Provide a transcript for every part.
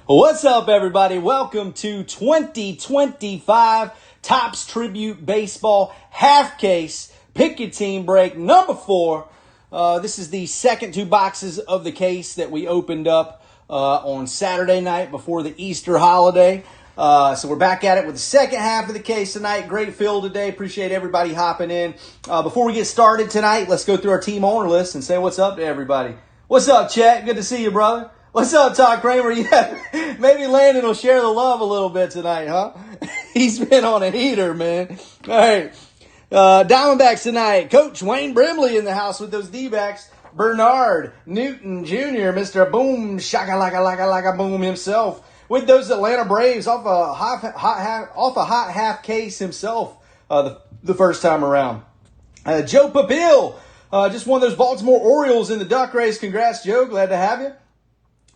What's up, everybody? Welcome to 2025 Topps Tribute Baseball Half Case Pick Your Team Break number 4. This is the second two boxes of the case that we opened up on Saturday night before the Easter holiday. So we're back at it with the second half of the case tonight. Great fill today. Appreciate everybody hopping in. Before we get started tonight, let's go through our team owner list and say what's up to everybody. What's up, Chet? Good to see you, brother. What's up, Todd Kramer? Yeah, maybe Landon will share the love a little bit tonight, huh? He's been on a heater, man. All right. Diamondbacks tonight. Coach Wayne Brimley in the house with those D-backs. Bernard Newton Jr., Mr. Boom, shaka-laka-laka-laka boom himself. With those Atlanta Braves off a hot half case himself the first time around. Joe Papil, just one of those Baltimore Orioles in the Duck race. Congrats, Joe. Glad to have you.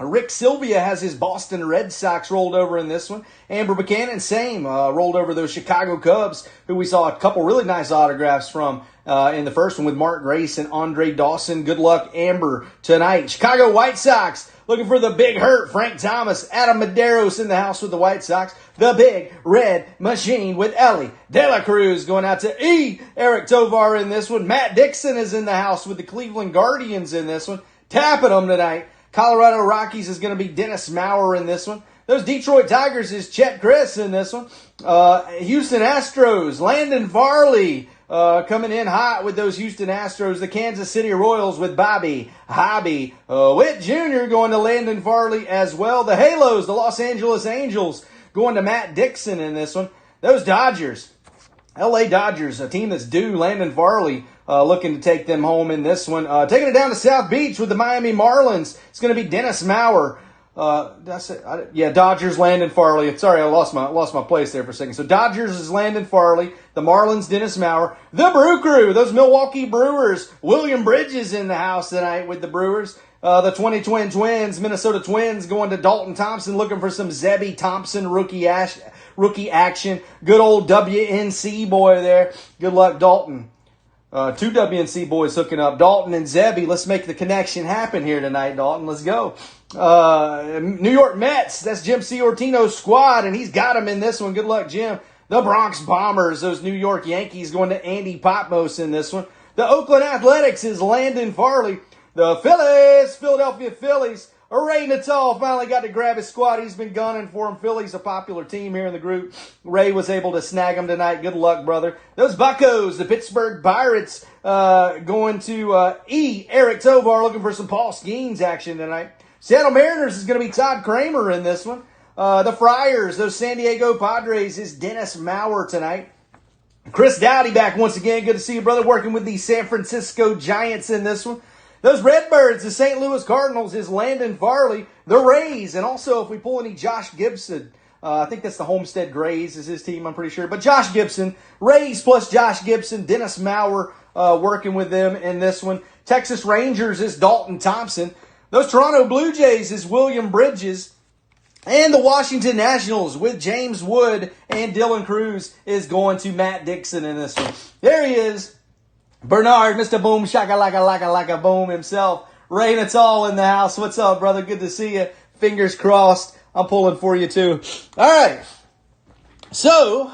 Rick Sylvia has his Boston Red Sox rolled over in this one. Amber Buchanan, same, rolled over those Chicago Cubs, who we saw a couple really nice autographs from in the first one with Mark Grace and Andre Dawson. Good luck, Amber, tonight. Chicago White Sox, looking for the big hurt. Frank Thomas, Adam Medeiros in the house with the White Sox. The Big Red Machine with Ellie De La Cruz going out to Eric Tovar in this one. Matt Dixon is in the house with the Cleveland Guardians in this one. Tapping them tonight. Colorado Rockies is going to be Dennis Maurer in this one. Those Detroit Tigers is Chet Chris in this one. Houston Astros, Landon Varley coming in hot with those Houston Astros. The Kansas City Royals with Bobby Hobby Witt Jr. going to Landon Varley as well. The Halos, the Los Angeles Angels, going to Matt Dixon in this one. Those Dodgers, LA Dodgers, a team that's due. Landon Varley looking to take them home in this one. Taking it down to South Beach with the Miami Marlins. It's going to be Dennis Maurer. Dodgers, Landon Farley. Sorry, I lost my place there for a second. So Dodgers is Landon Farley. The Marlins, Dennis Maurer. The Brew Crew, those Milwaukee Brewers. William Bridges in the house tonight with the Brewers. The 2020 Twins, Minnesota Twins, going to Dalton Thompson, looking for some Zebby Thompson rookie action. Good old WNC boy there. Good luck, Dalton. Two WNC boys hooking up. Dalton and Zebby. Let's make the connection happen here tonight, Dalton. Let's go. New York Mets. That's Jim Ciortino's squad, and he's got him in this one. Good luck, Jim. The Bronx Bombers. Those New York Yankees going to Andy Popmos in this one. The Oakland Athletics is Landon Farley. The Philadelphia Phillies. Ray Natal finally got to grab his squad. He's been gunning for him. Philly's a popular team here in the group. Ray was able to snag him tonight. Good luck, brother. Those Buccos, the Pittsburgh Pirates, going to Eric Tovar, looking for some Paul Skeens action tonight. Seattle Mariners is going to be Todd Kramer in this one. The Friars, those San Diego Padres, is Dennis Maurer tonight. Chris Dowdy back once again. Good to see you, brother, working with the San Francisco Giants in this one. Those Redbirds, the St. Louis Cardinals, is Landon Farley. The Rays, and also if we pull any Josh Gibson, I think that's the Homestead Grays is his team, I'm pretty sure. But Josh Gibson, Rays plus Josh Gibson, Dennis Maurer working with them in this one. Texas Rangers is Dalton Thompson. Those Toronto Blue Jays is William Bridges. And the Washington Nationals with James Wood and Dylan Cruz is going to Matt Dixon in this one. There he is. Bernard, Mr. Boom, shaka-laka-laka-laka boom himself. Ray Natal in the house. What's up, brother? Good to see you. Fingers crossed. I'm pulling for you, too. All right. So,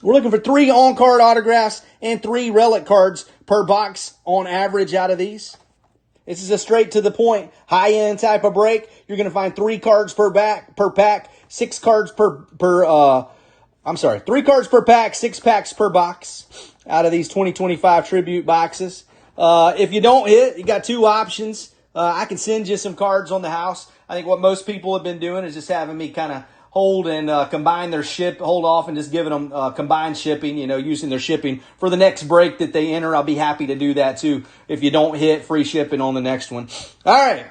we're looking for 3 on-card autographs and 3 relic cards per box on average out of these. This is a straight-to-the-point, high-end type of break. You're going to find 3 cards per pack, 6 cards 3 cards per pack, 6 packs per box out of these 2025 tribute boxes. If you don't hit, you got 2 options. I can send you some cards on the house. I think what most people have been doing is just having me kind of hold and hold off and just giving them combined shipping, using their shipping for the next break that they enter. I'll be happy to do that too. If you don't hit, free shipping on the next one. All right.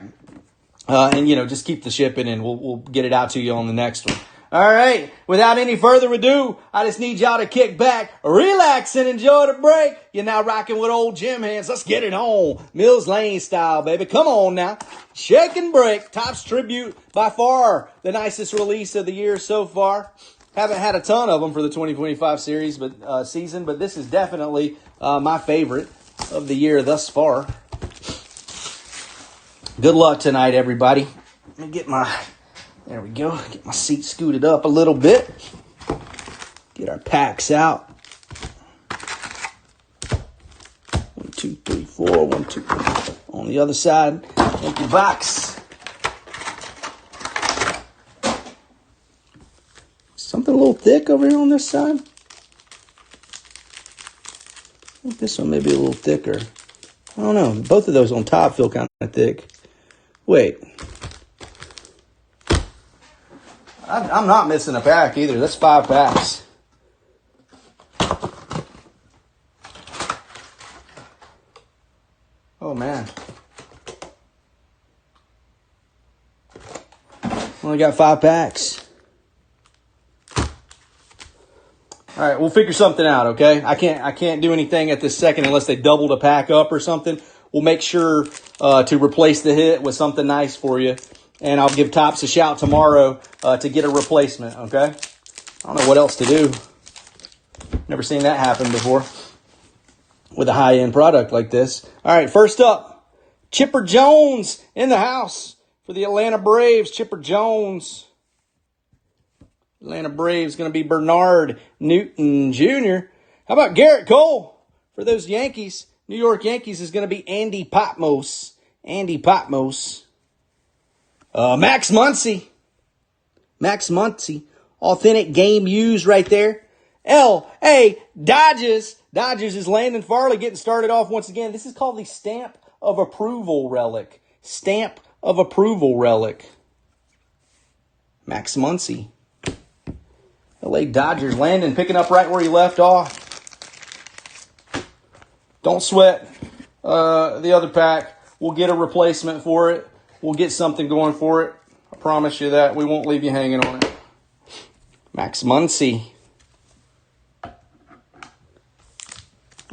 Just keep the shipping and we'll get it out to you on the next one. All right, without any further ado, I just need y'all to kick back, relax, and enjoy the break. You're now rocking with old Jim Hands. Let's get it on. Mills Lane style, baby. Come on now. Shake and break. Topps Tribute, by far the nicest release of the year so far. Haven't had a ton of them for the 2025 series, season, but this is definitely my favorite of the year thus far. Good luck tonight, everybody. Let me get my There we go. Get my seat scooted up a little bit. Get our packs out. 1, 2, 3, 4. 1, 2, 3. On the other side, empty box. Something a little thick over here on this side. I think this one may be a little thicker. I don't know. Both of those on top feel kind of thick. Wait. I'm not missing a pack either. That's 5 packs. Oh, man. Only got 5 packs. All right, we'll figure something out, okay? I can't do anything at this second unless they double the pack up or something. We'll make sure to replace the hit with something nice for you. And I'll give Topps a shout tomorrow to get a replacement, okay? I don't know what else to do. Never seen that happen before with a high-end product like this. All right, first up, Chipper Jones in the house for the Atlanta Braves. Chipper Jones. Atlanta Braves going to be Bernard Newton Jr. How about Garrett Cole for those Yankees? New York Yankees is going to be Andy Patmos. Andy Patmos. Max Muncy. Max Muncy. Authentic game used right there. L.A. Dodgers. Dodgers is Landon Farley getting started off once again. This is called the Stamp of Approval Relic. Stamp of Approval Relic. Max Muncy. L.A. Dodgers. Landon picking up right where he left off. Don't sweat the other pack. We'll get a replacement for it. We'll get something going for it. I promise you that. We won't leave you hanging on it. Max Muncy. All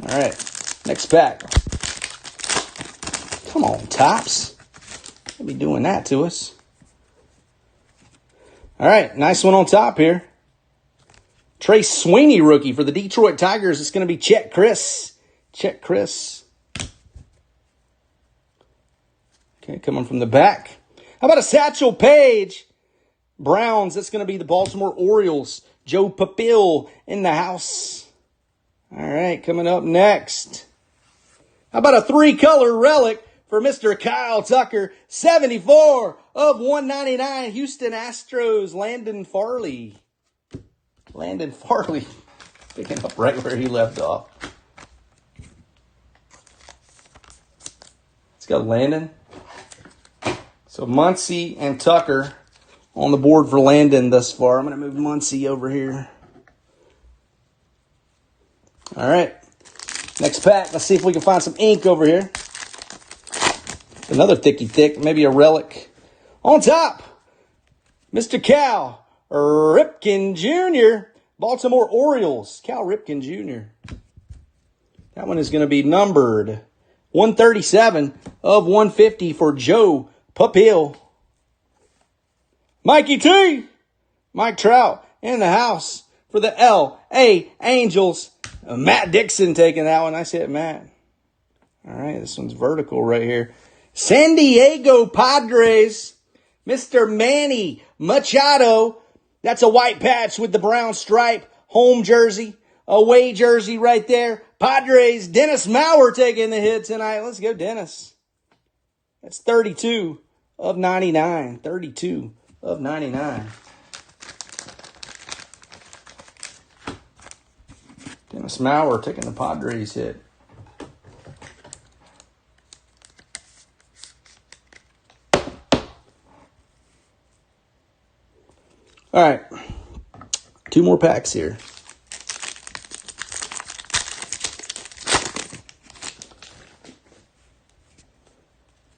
right. Next pack. Come on, Topps. Don't be doing that to us. All right. Nice one on top here. Trey Sweeney rookie for the Detroit Tigers. It's going to be Chet Chris. Chet Chris. Okay, coming from the back. How about a Satchel Paige? Browns, that's going to be the Baltimore Orioles. Joe Papil in the house. All right, coming up next. How about a 3-color relic for Mr. Kyle Tucker? 74 of 199. Houston Astros, Landon Farley. Landon Farley picking up right where he left off. Let's go, Landon. So Muncy and Tucker on the board for Landon thus far. I'm going to move Muncy over here. All right. Next pack. Let's see if we can find some ink over here. Another thick, maybe a relic. On top, Mr. Cal Ripken Jr., Baltimore Orioles. Cal Ripken Jr. That one is going to be numbered 137 of 150 for Joe Papil. Mikey T. Mike Trout in the house for the L.A. Angels. Matt Dixon taking that one. Nice hit, Matt. All right, this one's vertical right here. San Diego Padres. Mr. Manny Machado. That's a white patch with the brown stripe. Home jersey. Away jersey right there. Padres. Dennis Mauer taking the hit tonight. Let's go, Dennis. That's 32 of 99. 32 of 99. Dennis Mauer taking the Padres hit. All right. 2 more packs here.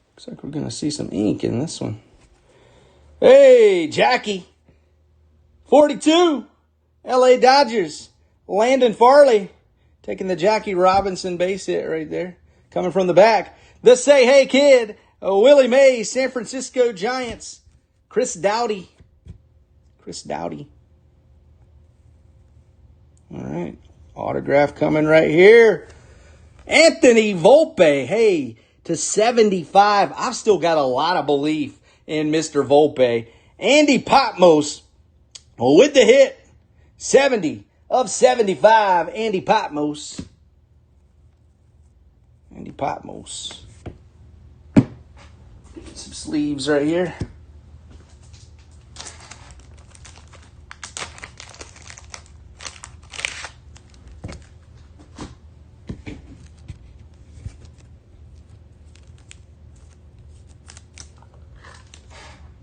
Looks like we're going to see some ink in this one. Hey, Jackie. 42. L.A. Dodgers. Landon Farley. Taking the Jackie Robinson base hit right there. Coming from the back. The Say Hey Kid. Willie Mays. San Francisco Giants. Chris Doughty. Chris Doughty. All right. Autograph coming right here. Anthony Volpe. Hey, to 75. I've still got a lot of belief in Mr. Volpe. Andy Patmos with the hit. 70 of 75. Andy Patmos. Andy Patmos. Some sleeves right here.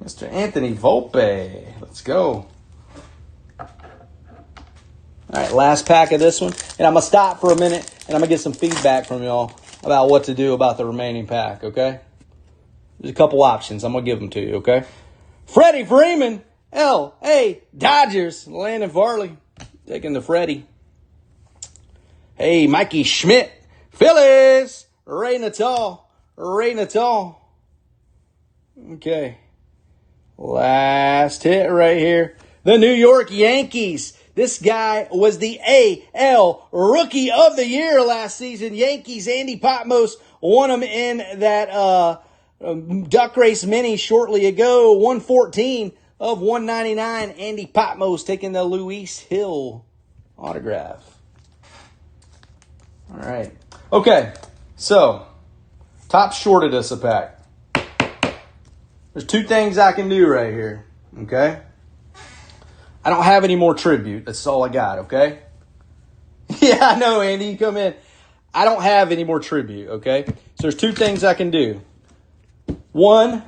Mr. Anthony Volpe. Let's go. All right, last pack of this one. And I'm going to stop for a minute, and I'm going to get some feedback from y'all about what to do about the remaining pack, okay? There's a couple options. I'm going to give them to you, okay? Freddie Freeman, L.A. Dodgers. Landon Farley taking the Freddie. Hey, Mikey Schmidt, Phillies. Ray Natal. Okay. Last hit right here. The New York Yankees. This guy was the AL Rookie of the Year last season. Yankees, Andy Patmos won him in that Duck Race Mini shortly ago. 114 of 199. Andy Patmos taking the Luis Hill autograph. All right. Okay, so Top shorted us a pack. There's two things I can do right here, okay? I don't have any more tribute. That's all I got, okay? Yeah, I know, Andy. You come in. I don't have any more tribute, okay? So there's two things I can do. One,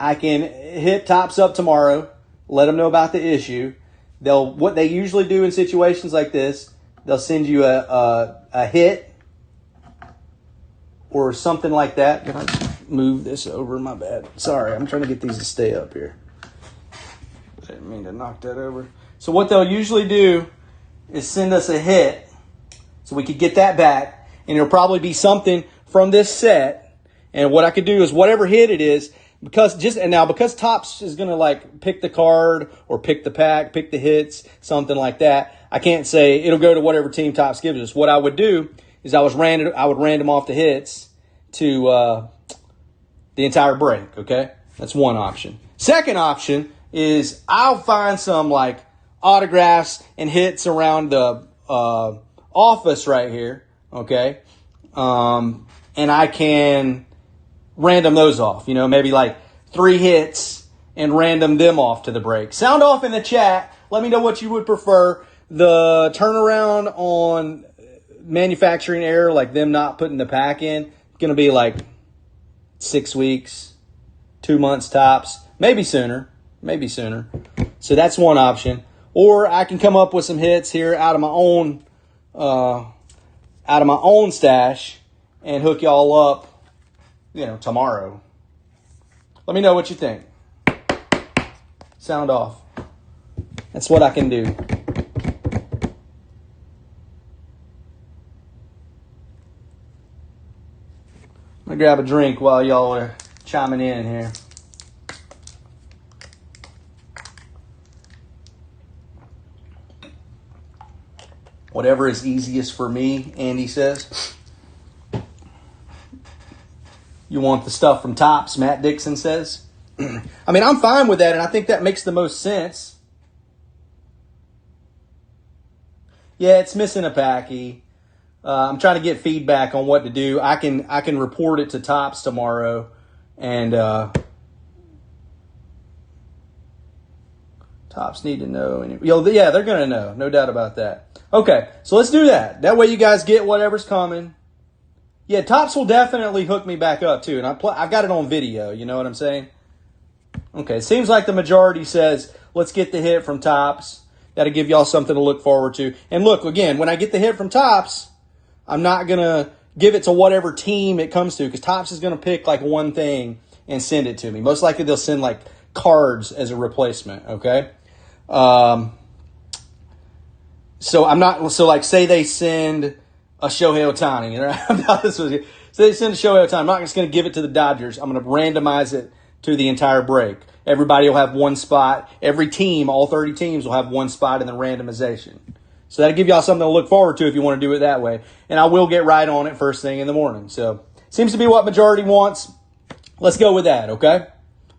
I can hit Tops up tomorrow, let them know about the issue. What they usually do in situations like this, they'll send you a hit or something like that. Can I move this over? My bad. Sorry, I'm trying to get these to stay up here. I didn't mean to knock that over. So what they'll usually do is send us a hit so we could get that back. And it'll probably be something from this set. And what I could do is whatever hit it is, because Topps is going to like pick the card or pick the pack, pick the hits, something like that. I can't say it'll go to whatever team Topps gives us. What I would do is I would random off the hits to the entire break, okay? That's one option. Second option is I'll find some like autographs and hits around the office right here, okay? And I can random those off, maybe like 3 hits and random them off to the break. Sound off in the chat. Let me know what you would prefer. The turnaround on manufacturing error, like them not putting the pack in, going to be like 6 weeks, 2 months tops, maybe sooner. So that's one option. Or I can come up with some hits here out of my own stash and hook y'all up, tomorrow. Let me know what you think. Sound off. That's what I can do. I'm going to grab a drink while y'all are chiming in here. Whatever is easiest for me, Andy says. You want the stuff from Topps, Matt Dixon says. I mean, I'm fine with that, and I think that makes the most sense. Yeah, it's missing a packy. I'm trying to get feedback on what to do. I can report it to Topps tomorrow, and Topps need to know. Yeah, they're going to know. No doubt about that. Okay, so let's do that. That way you guys get whatever's coming. Yeah, Topps will definitely hook me back up, too. And I've got it on video. You know what I'm saying? Okay, it seems like the majority says, let's get the hit from Topps. That'll give y'all something to look forward to. And look, again, when I get the hit from Topps, I'm not going to give it to whatever team it comes to, because Topps is going to pick like one thing and send it to me. Most likely they'll send like cards as a replacement, okay? Say they send a Shohei Ohtani, right? So they send a Shohei Ohtani. I'm not just going to give it to the Dodgers. I'm going to randomize it to the entire break. Everybody will have one spot. Every team, all 30 teams, will have one spot in the randomization. So that'll give y'all something to look forward to if you want to do it that way. And I will get right on it first thing in the morning. So seems to be what majority wants. Let's go with that, okay?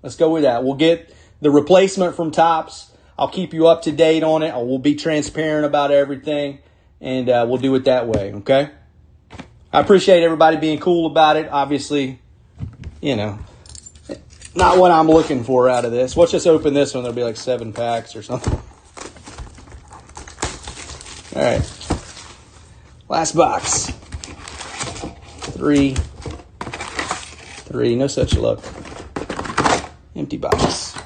Let's go with that. We'll get the replacement from Topps. I'll keep you up to date on it. I will be transparent about everything, and we'll do it that way, okay? I appreciate everybody being cool about it. Obviously, you know, not what I'm looking for out of this. Let's just open this one. There'll be like 7 packs or something. All right. Last box. 3. No such luck. Empty box.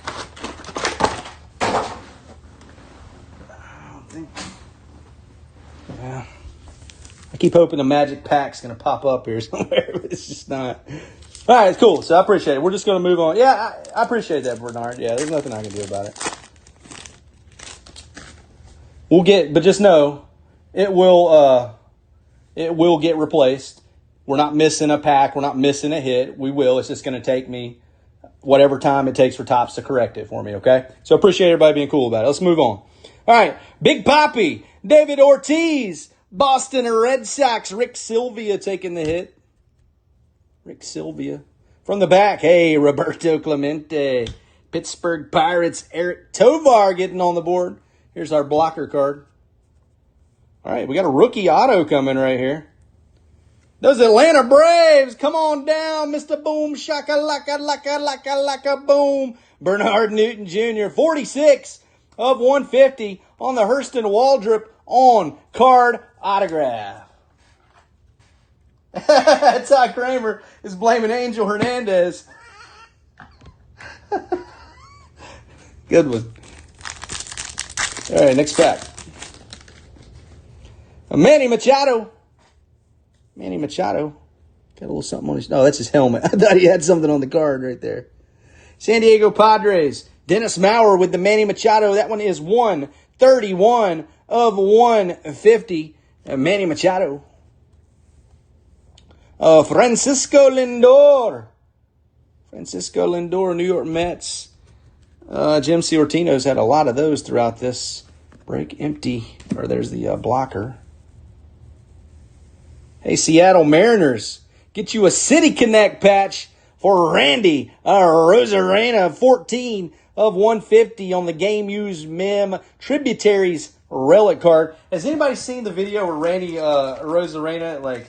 Yeah. I keep hoping the magic pack's going to pop up here somewhere, but it's just not. All right, it's cool. So I appreciate it. We're just going to move on. Yeah, I appreciate that, Bernard. Yeah, there's nothing I can do about it. We'll get, but just know it will get replaced. We're not missing a pack. We're not missing a hit. We will. It's just going to take me whatever time it takes for Topps to correct it for me, okay? So appreciate everybody being cool about it. Let's move on. All right, Big Papi, David Ortiz, Boston Red Sox, Rick Sylvia taking the hit. Rick Sylvia. From the back, hey, Roberto Clemente. Pittsburgh Pirates, Eric Tovar getting on the board. Here's our blocker card. All right, we got a rookie auto coming right here. Those Atlanta Braves, come on down, Mr. Boom, shakalaka, laka, laka, laka, boom. Bernard Newton Jr., 46 of 150 on the Hurston Waldrop on card autograph. Todd Kramer is blaming Angel Hernandez. Good one. All right, next pack. Manny Machado. Manny Machado. Got a little something on his... Oh, that's his helmet. I thought he had something on the card right there. San Diego Padres. Dennis Maurer with the Manny Machado. That one is 131 of 150. Manny Machado. Francisco Lindor. Francisco Lindor, New York Mets. Jim Ciortino's had a lot of those throughout this break. Empty. Or there's the blocker. Hey, Seattle Mariners, get you a City Connect patch for Randy Rosarena, 14 of 150 on the Game Used Mem Tributaries relic card. Has anybody seen the video where Randy Rosarena,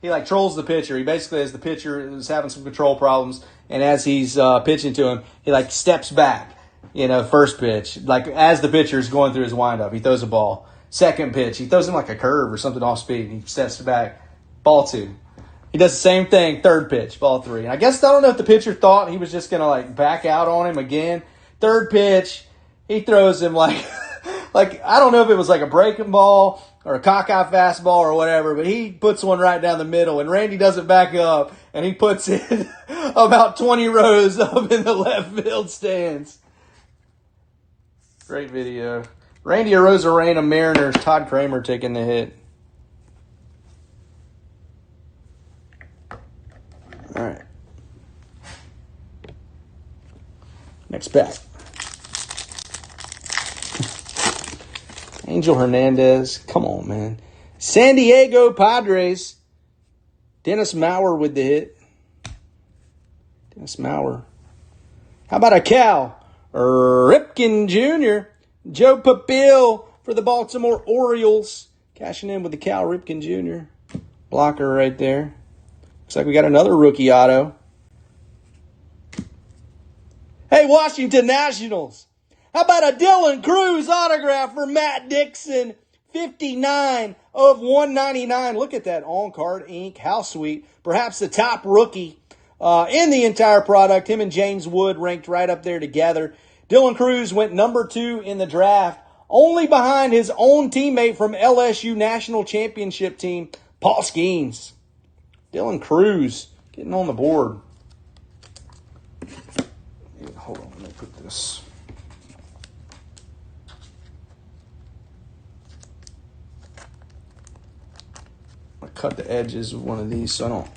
he trolls the pitcher? He basically, as the pitcher is having some control problems, and as he's pitching to him, he steps back, first pitch. As the pitcher is going through his windup, he throws a ball. Second pitch, he throws him a curve or something off speed, and he steps back. Ball 2. He does the same thing. Third pitch, ball 3. And I don't know if the pitcher thought he was just going to back out on him again. Third pitch, he throws him I don't know if it was a breaking ball or a cockeye fastball or whatever, but he puts one right down the middle, and Randy doesn't back up, and he puts it about 20 rows up in the left field stands. Great video. Randy Rosarena, Mariners, Todd Kramer taking the hit. All right. Next pack. Angel Hernandez. Come on, man. San Diego Padres. Dennis Maurer with the hit. Dennis Maurer. How about a Cal Ripken Jr.? Joe Papil for the Baltimore Orioles. Cashing in with the Cal Ripken Jr. Blocker right there. Looks like we got another rookie auto. Hey, Washington Nationals. How about a Dylan Cruz autograph for Matt Dixon? 59 of 199. Look at that on-card ink. How sweet. Perhaps the top rookie in the entire product. Him and James Wood ranked right up there together. Dylan Cruz went number 2 in the draft, only behind his own teammate from LSU National Championship team, Paul Skeens. Dylan Cruz getting on the board. Hold on, let me put this. I cut the edges of one of these so I don't.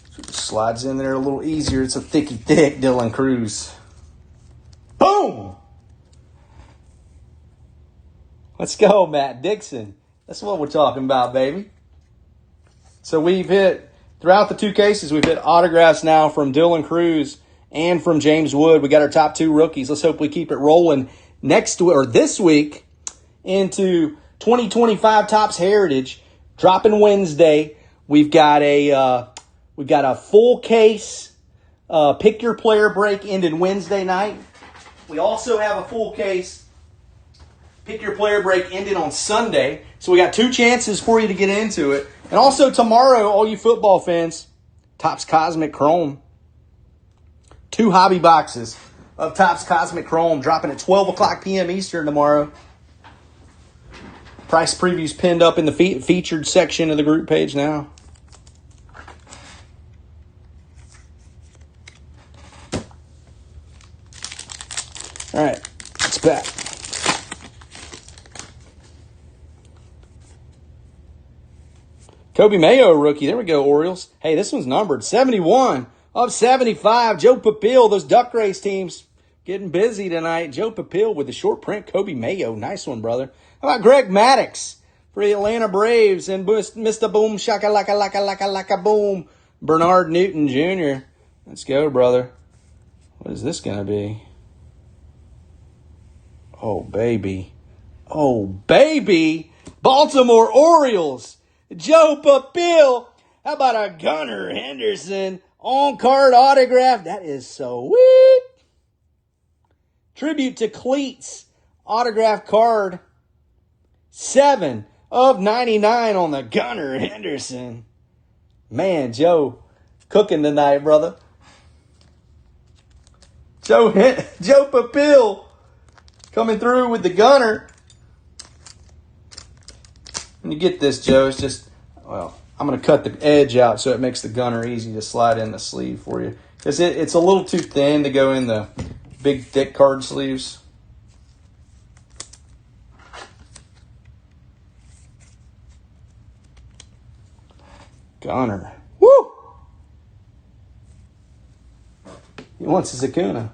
So it slides in there a little easier. It's a thick Dylan Cruz. Boom! Let's go, Matt Dixon. That's what we're talking about, baby. So we've hit, throughout the 2 cases, we've hit autographs now from Dylan Cruz and from James Wood. We got our top 2 rookies. Let's hope we keep it rolling this week into 2025 Topps Heritage, dropping Wednesday. We've got a full case pick your player break ending Wednesday night. We also have a full case pick your player break ending on Sunday. So we got 2 chances for you to get into it. And also tomorrow, all you football fans, Topps Cosmic Chrome. 2 hobby boxes of Topps Cosmic Chrome dropping at 12 o'clock p.m. Eastern tomorrow. Price previews pinned up in the featured section of the group page now. All right, it's back. Kobe Mayo rookie. There we go, Orioles. Hey, this one's numbered 71 of 75. Joe Papil, those Duck Race teams getting busy tonight. Joe Papil with the short print. Kobe Mayo. Nice one, brother. How about Greg Maddux for the Atlanta Braves and Mr. Boom Shaka Laka Laka Laka Laka Boom, Bernard Newton Jr. Let's go, brother. What is this going to be? Oh, baby. Oh, baby. Baltimore Orioles. Joe Papil. How about a Gunnar Henderson on-card autograph? That is so sweet. Tribute to Cleats autograph card. 7 of 99 on the Gunnar Henderson. Man, Joe, cooking tonight, brother. Joe Papil coming through with the Gunner. When you get this, Joe, it's just, well, I'm going to cut the edge out so it makes the Gunner easy to slide in the sleeve for you. Because it's a little too thin to go in the big, thick card sleeves. Gunner. Woo! He wants his Acuna.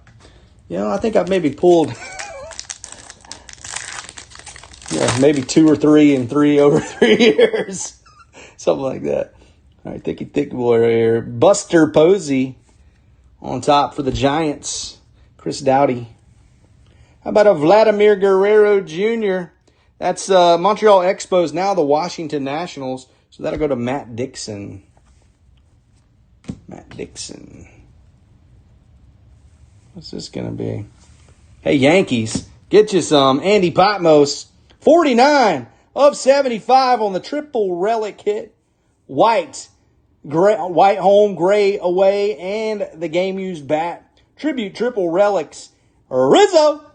You know, I think I've maybe pulled maybe 2 or 3 in 3 over 3 years. Something like that. All right, thick boy right here. Buster Posey on top for the Giants. Chris Doughty. How about a Vladimir Guerrero Jr.? That's Montreal Expos, now the Washington Nationals. So that'll go to Matt Dixon. Matt Dixon. What's this going to be? Hey, Yankees, get you some. Andy Patmos, 49 of 75 on the triple relic hit. White home, gray away, and the game-used bat. Tribute triple relics. Rizzo.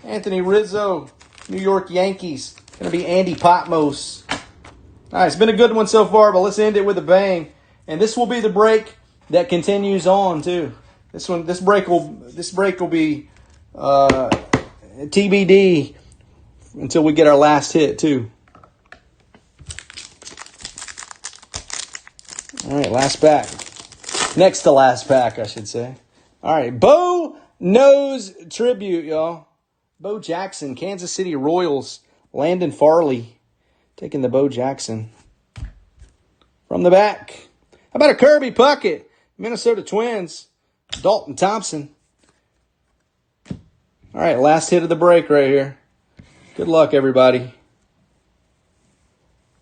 Anthony Rizzo, New York Yankees. Going to be Andy Patmos. All right, it's been a good one so far, but let's end it with a bang. And this will be the break that continues on too. This break will be TBD until we get our last hit too. All right, last pack. Next to last pack, I should say. All right, Bo Nose tribute, y'all. Bo Jackson, Kansas City Royals, Landon Farley. Taking the Bo Jackson. From the back. How about a Kirby Puckett? Minnesota Twins. Dalton Thompson. All right, last hit of the break right here. Good luck, everybody.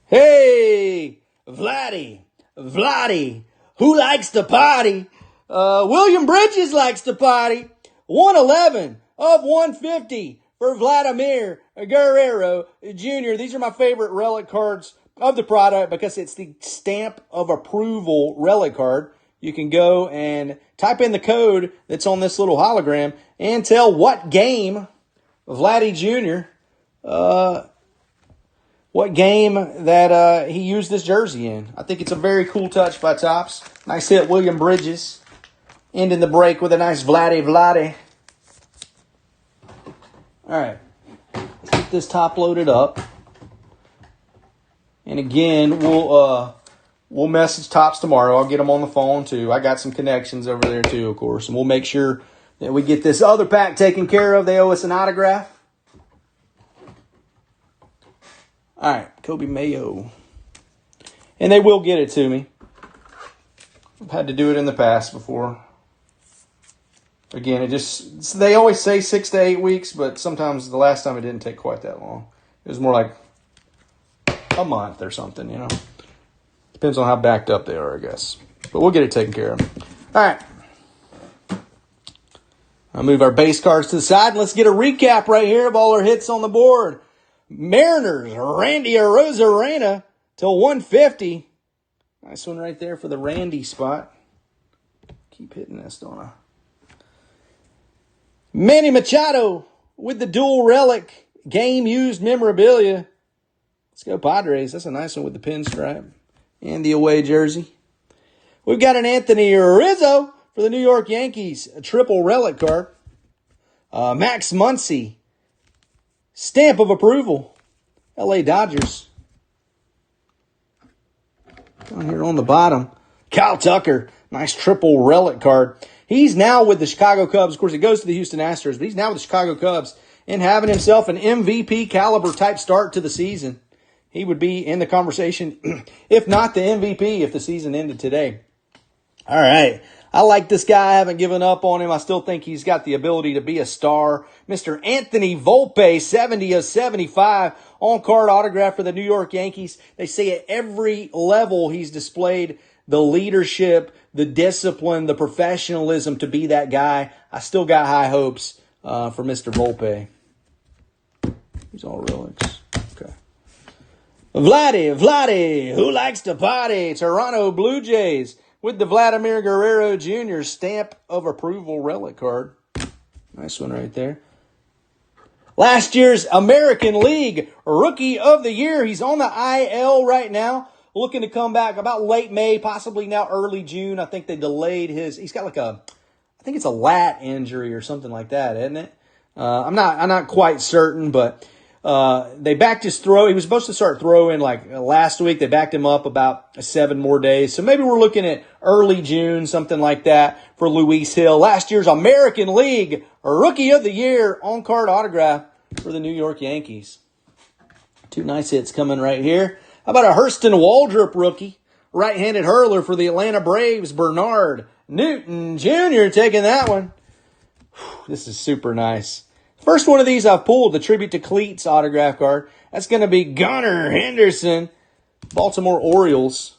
Hey, Vladdy. Who likes to party? William Bridges likes to party. 111 of 150. For Vladimir Guerrero Jr. These are my favorite relic cards of the product because it's the stamp of approval relic card. You can go and type in the code that's on this little hologram and tell what game Vladdy Jr., what game that he used this jersey in. I think it's a very cool touch by Topps. Nice hit, William Bridges. Ending the break with a nice Vladdy. All right, let's get this top loaded up. And again, we'll message Topps tomorrow. I'll get them on the phone too. I got some connections over there too, of course. And we'll make sure that we get this other pack taken care of. They owe us an autograph. All right, Kobe Mayo. And they will get it to me. I've had to do it in the past before. Again, they always say 6 to 8 weeks, but sometimes the last time it didn't take quite that long. It was more like a month or something, you know. Depends on how backed up they are, I guess. But we'll get it taken care of. All right. I'll move our base cards to the side, and let's get a recap right here of all our hits on the board. Mariners, Randy Arozarena to 150. Nice one right there for the Randy spot. Keep hitting this, don't I? Manny Machado with the dual relic game-used memorabilia. Let's go Padres. That's a nice one with the pinstripe and the away jersey. We've got an Anthony Rizzo for the New York Yankees, a triple relic card. Max Muncy, stamp of approval, LA Dodgers. Down here on the bottom, Kyle Tucker, nice triple relic card. He's now with the Chicago Cubs. Of course, it goes to the Houston Astros, but he's now with the Chicago Cubs and having himself an MVP caliber type start to the season. He would be in the conversation, if not the MVP, if the season ended today. All right. I like this guy. I haven't given up on him. I still think he's got the ability to be a star. Mr. Anthony Volpe, 70 of 75, on-card autograph for the New York Yankees. They say at every level he's displayed the leadership, the discipline, the professionalism to be that guy. I still got high hopes for Mr. Volpe. He's all relics. Okay. Vladdy, who likes to party? Toronto Blue Jays with the Vladimir Guerrero Jr. stamp of approval relic card. Nice one right there. Last year's American League Rookie of the Year. He's on the IL right now. Looking to come back about late May, possibly now early June. I think they delayed he's got like I think it's a lat injury or something like that, isn't it? I'm not quite certain, but they backed his throw. He was supposed to start throwing like last week. They backed him up about 7 more days. So maybe we're looking at early June, something like that for Luis Hill. Last year's American League Rookie of the Year on-card autograph for the New York Yankees. 2 nice hits coming right here. How about a Hurston Waldrop rookie? Right-handed hurler for the Atlanta Braves, Bernard Newton Jr. taking that one. This is super nice. First one of these I've pulled, the Tribute to Cleats autograph card. That's going to be Gunnar Henderson, Baltimore Orioles.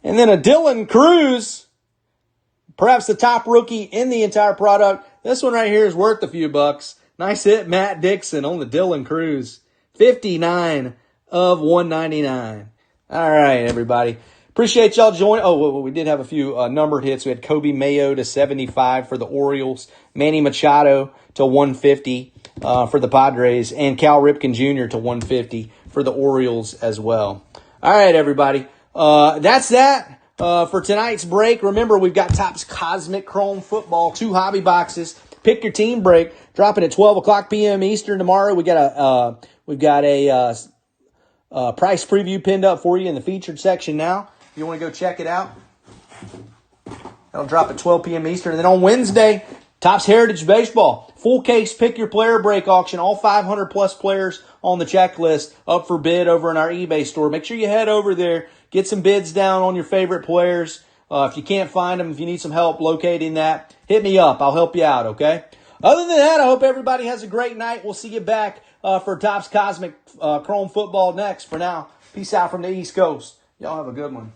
And then a Dylan Cruz, perhaps the top rookie in the entire product. This one right here is worth a few bucks. Nice hit, Matt Dixon on the Dylan Cruz. 59 of 199. All right, everybody. Appreciate y'all joining. Oh, we did have a few numbered hits. We had Kobe Mayo to 75 for the Orioles, Manny Machado to 150 for the Padres, and Cal Ripken Jr. to 150 for the Orioles as well. All right, everybody. That's that for tonight's break. Remember, we've got Topps Cosmic Chrome Football, 2 hobby boxes. Pick your team break, dropping at 12 o'clock p.m. Eastern tomorrow. We've got a price preview pinned up for you in the featured section now. If you want to go check it out, that'll drop at 12 p.m. Eastern. And then on Wednesday, Topps Heritage Baseball, full case pick your player break auction. All 500-plus players on the checklist up for bid over in our eBay store. Make sure you head over there, get some bids down on your favorite players. If you can't find them, if you need some help locating that, hit me up. I'll help you out, okay? Other than that, I hope everybody has a great night. We'll see you back for Topps Cosmic Chrome Football next. For now, peace out from the East Coast. Y'all have a good one.